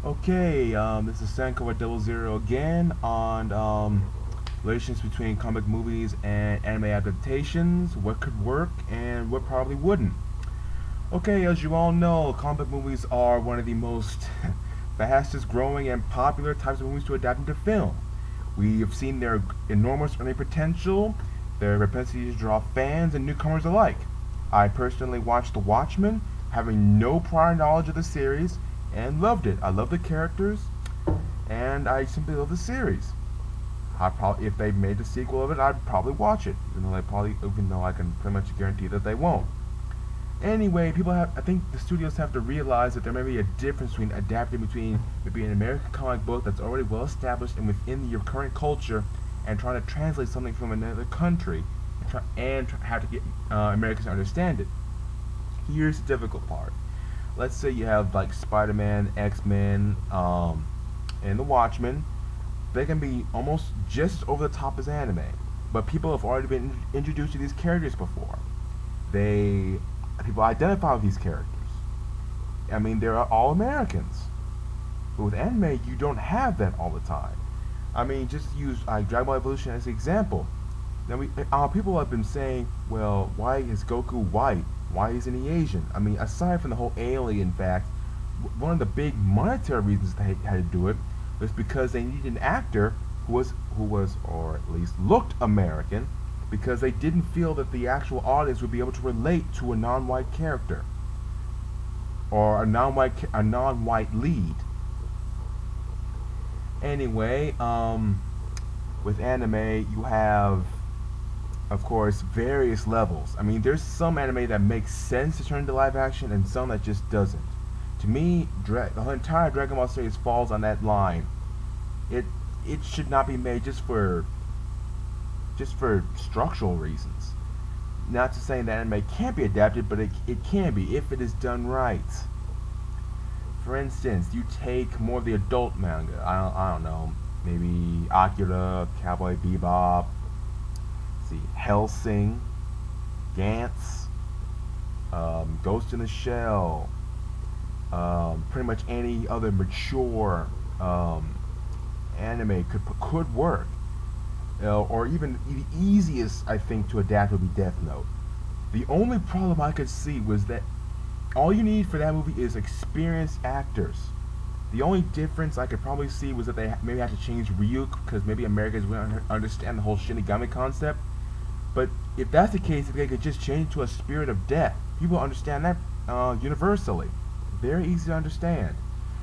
Okay, this is Sanko with Double Zero again on relations between comic movies and anime adaptations, what could work and what probably wouldn't. Okay, as you all know, comic movies are one of the most fastest growing and popular types of movies to adapt into film. We have seen their enormous earning potential, their propensity to draw fans and newcomers alike. I personally watched The Watchmen, having no prior knowledge of the series, and loved it. I love the characters, and I simply love the series. If they made a sequel of it, I'd probably watch it, even though I can pretty much guarantee that they won't. Anyway, I think the studios have to realize that there may be a difference between adapting between maybe an American comic book that's already well established and within your current culture, and trying to translate something from another country, have to get Americans to understand it. Here's the difficult part. Let's say you have like Spider-Man, X-Men, and The Watchmen. They can be almost just as over the top as anime, but people have already been introduced to these characters before. They People identify with these characters. I mean, they're all Americans. But with anime, you don't have that all the time. I mean, just use Dragonball Evolution as an example. Now, people have been saying, well, why is Goku white? Why isn't he Asian? I mean, aside from the whole alien fact, one of the big monetary reasons they had to do it was because they needed an actor who was, or at least looked American, because they didn't feel that the actual audience would be able to relate to a non-white character or a non-white lead. Anyway, with anime, you have, of course, various levels. I mean, there's some anime that makes sense to turn into live action, and some that just doesn't. To me, the entire Dragon Ball series falls on that line. It it should not be made just for structural reasons. Not to say that anime can't be adapted, but it can be if it is done right. For instance, you take more of the adult manga. I don't know, maybe Akira, Cowboy Bebop, see Hellsing, Gantz, Ghost in the Shell, pretty much any other mature anime could work. Or even the easiest I think to adapt would be Death Note. The only problem I could see was that all you need for that movie is experienced actors. The only difference I could probably see was that they maybe have to change Ryuk because maybe Americans wouldn't understand the whole Shinigami concept. But if that's the case, if they could just change it to a spirit of death, people understand that universally. Very easy to understand.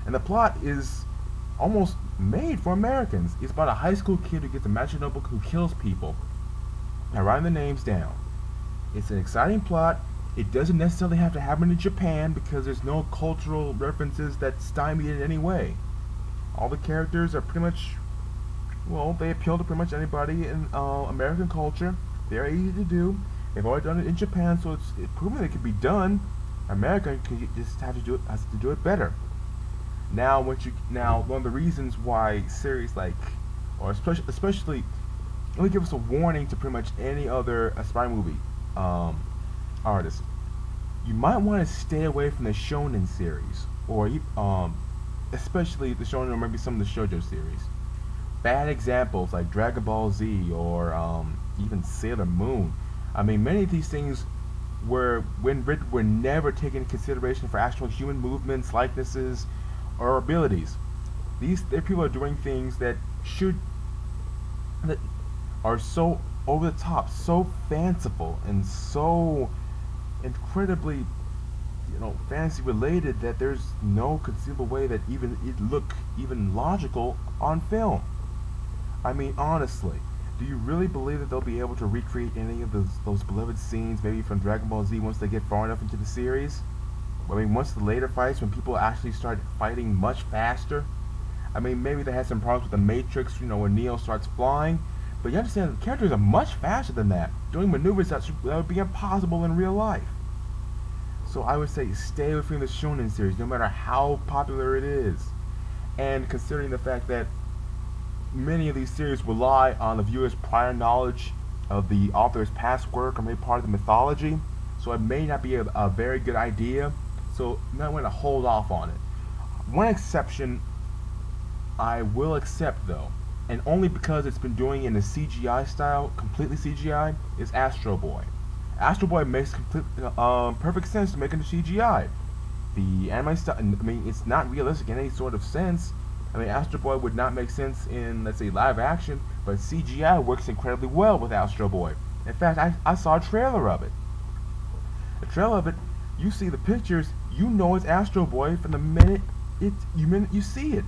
And the plot is almost made for Americans. It's about a high school kid who gets a magic notebook who kills people. Now, writing the names down. It's an exciting plot. It doesn't necessarily have to happen in Japan because there's no cultural references that stymie it in any way. All the characters are pretty much, well, they appeal to pretty much anybody in American culture. They're easy to do. They've already done it in Japan, so it's proven it can be done. America just has to do it better. Now, one of the reasons why series like, or especially, let me give us a warning to pretty much any other aspiring movie artist. You might want to stay away from the shonen series, or especially the shonen or maybe some of the shoujo series. Bad examples like Dragon Ball Z or even Sailor Moon. I mean, many of these things when written, were never taken into consideration for actual human movements, likenesses, or abilities. Their people are doing things that are so over the top, so fanciful, and so incredibly, fantasy related that there's no conceivable way that even it look even logical on film. I mean, honestly, do you really believe that they'll be able to recreate any of those beloved scenes, maybe from Dragon Ball Z, once they get far enough into the series? I mean, once the later fights, when people actually start fighting much faster. I mean, maybe they had some problems with the Matrix, when Neo starts flying. But you understand, the characters are much faster than that, doing maneuvers that would be impossible in real life. So I would say stay away from the Shonen series, no matter how popular it is. And considering the fact that many of these series rely on the viewer's prior knowledge of the author's past work or maybe part of the mythology, so it may not be a very good idea. So you might want to hold off on it. One exception I will accept though, and only because it's been doing it in a CGI style, completely CGI, is Astro Boy. Astro Boy makes perfect sense to make into CGI. The anime style, I mean, it's not realistic in any sort of sense. I mean, Astro Boy would not make sense in, let's say, live action, but CGI works incredibly well with Astro Boy. In fact, I saw a trailer of it. The trailer of it, you see the pictures, you know it's Astro Boy from the minute you see it.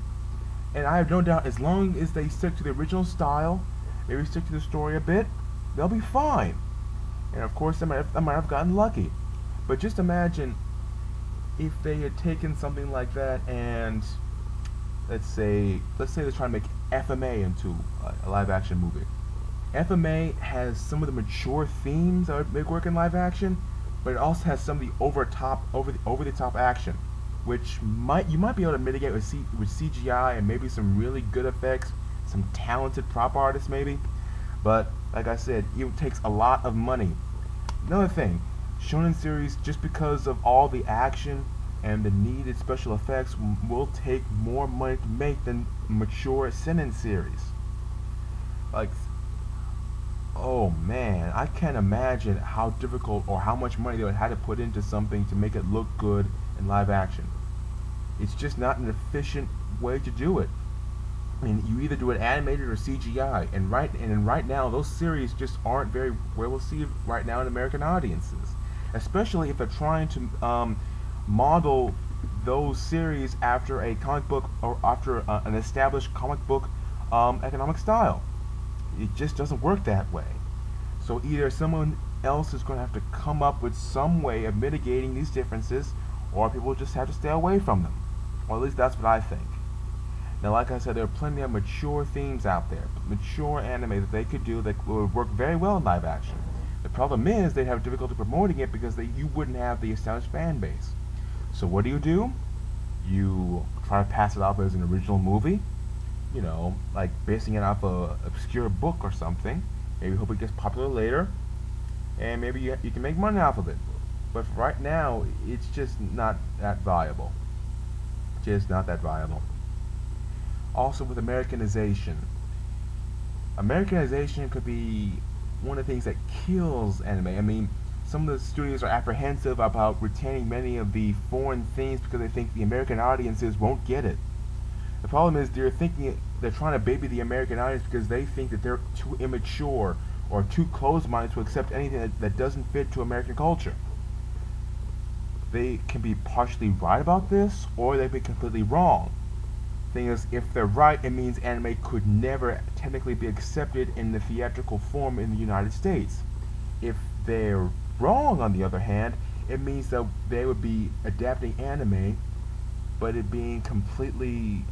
And I have no doubt, as long as they stick to the original style, maybe stick to the story a bit, they'll be fine. And of course, I might have gotten lucky. But just imagine if they had taken something like that and, let's say they're trying to make FMA into a live-action movie. FMA has some of the mature themes that would make work in live action, but it also has some of the over the top action, which you might be able to mitigate with CGI and maybe some really good effects, some talented prop artists maybe. But like I said, it takes a lot of money. Another thing, shonen series, just because of all the action and the needed special effects, will take more money to make than mature seinen series. Like, oh man, I can't imagine how difficult or how much money they would have to put into something to make it look good in live action. It's just not an efficient way to do it. I mean, you either do it animated or CGI, and right now those series just aren't very well received right now in American audiences, especially if they're trying to model those series after a comic book or after an established comic book economic style. It just doesn't work that way. So either someone else is going to have to come up with some way of mitigating these differences, or people just have to stay away from them. Or at least that's what I think. Now, like I said, there are plenty of mature themes out there, mature anime that they could do that would work very well in live action. The problem is they'd have difficulty promoting it because you wouldn't have the established fan base. So what do? You try to pass it off as an original movie, you know, like basing it off an obscure book or something. Maybe hope it gets popular later, and maybe you can make money off of it. But for right now, it's just not that viable. Just not that viable. Also with Americanization. Americanization could be one of the things that kills anime. I mean, some of the studios are apprehensive about retaining many of the foreign themes because they think the American audiences won't get it. The problem is they're trying to baby the American audience because they think that they're too immature or too closed-minded to accept anything that doesn't fit to American culture. They can be partially right about this, or they can be completely wrong. Thing is, if they're right, it means anime could never technically be accepted in the theatrical form in the United States. If they're wrong, on the other hand, it means that they would be adapting anime, but it being completely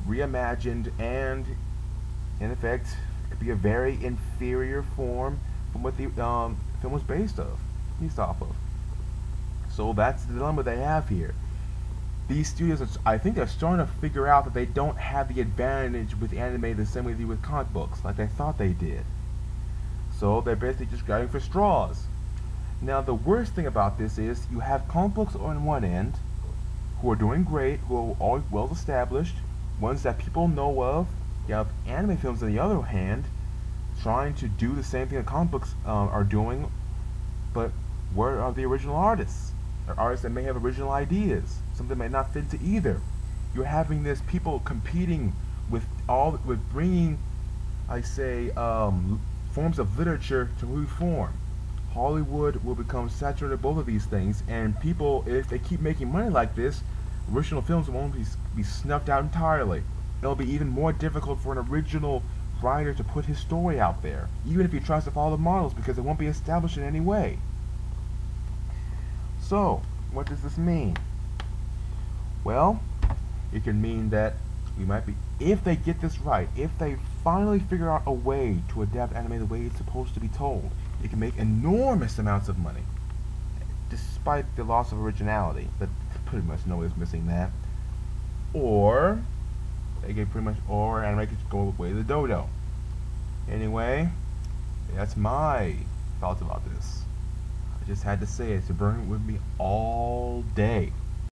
reimagined, and in effect could be a very inferior form from what the film was based off of. So that's the dilemma they have here. These studios, I think they're starting to figure out that they don't have the advantage with anime the same way they do with comic books, like they thought they did. So they're basically just grabbing for straws. Now the worst thing about this is you have comic books on one end, who are doing great, who are all well established, ones that people know of. You have anime films on the other hand, trying to do the same thing that comic books are doing, but where are the original artists? Or artists that may have original ideas, something may not fit into either. You're having this people competing with bringing, I say, forms of literature to movie form. Hollywood will become saturated with both of these things, and people, if they keep making money like this, original films won't be snuffed out entirely. It'll be even more difficult for an original writer to put his story out there, even if he tries to follow the models, because it won't be established in any way. So, what does this mean? Well, it can mean that we might be, if they get this right, if they finally figure out a way to adapt anime the way it's supposed to be told, it can make enormous amounts of money, despite the loss of originality. But pretty much nobody's missing that. Or they get anime could go the way of the dodo. Anyway, that's my thoughts about this. I just had to say it to burn it with me all day.